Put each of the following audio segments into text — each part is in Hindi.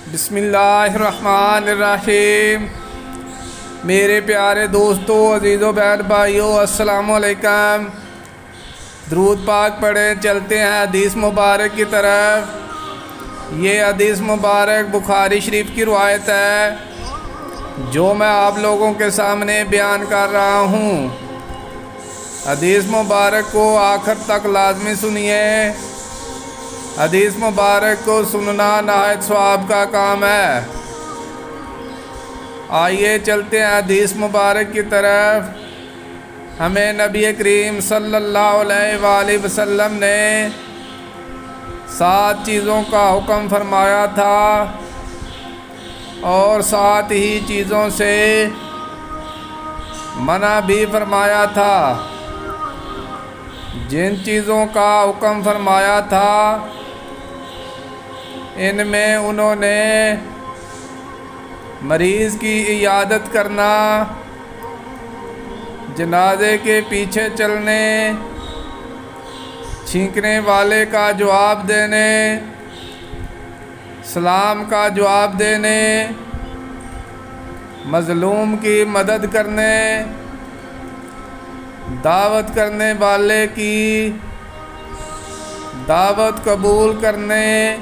बिस्मिल्लाहिर्रहमानिर्रहीम। मेरे प्यारे दोस्तों, अजीज़ों, बहन भाइयों, अस्सलामु अलैकुम। दरूद पाक पढ़ें, चलते हैं हदीस मुबारक की तरफ। ये हदीस मुबारक बुखारी शरीफ की रवायत है जो मैं आप लोगों के सामने बयान कर रहा हूँ। हदीस मुबारक को आखिर तक लाजमी सुनिए। हदीस मुबारक को सुनना नहायत सवाब का काम है। आइए चलते हैं हदीस मुबारक की तरफ। हमें नबी करीम सल्लल्लाहु अलैहि वसल्लम ने 7 चीज़ों का हुक्म फरमाया था और 7 ही चीज़ों से मना भी फरमाया था। जिन चीज़ों का हुक्म फरमाया था इनमें उन्होंने मरीज़ की इयादत करना, जनाजे के पीछे चलने, छींकने वाले का जवाब देने, सलाम का जवाब देने, मज़लूम की मदद करने, दावत करने वाले की दावत कबूल करने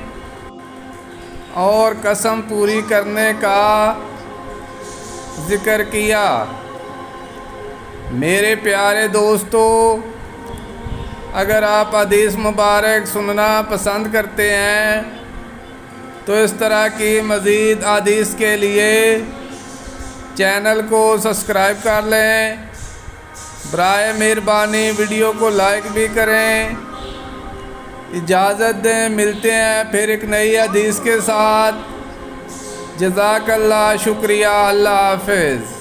और कसम पूरी करने का ज़िक्र किया। मेरे प्यारे दोस्तों, अगर आप हदीस मुबारक सुनना पसंद करते हैं तो इस तरह की मज़ीद हदीस के लिए चैनल को सब्सक्राइब कर लें। बराए मेहरबानी वीडियो को लाइक भी करें। इजाज़त दें, मिलते हैं फिर एक नई हदीस के साथ। जज़ाकल्लाह, शुक्रिया, अल्लाह हाफ़िज़।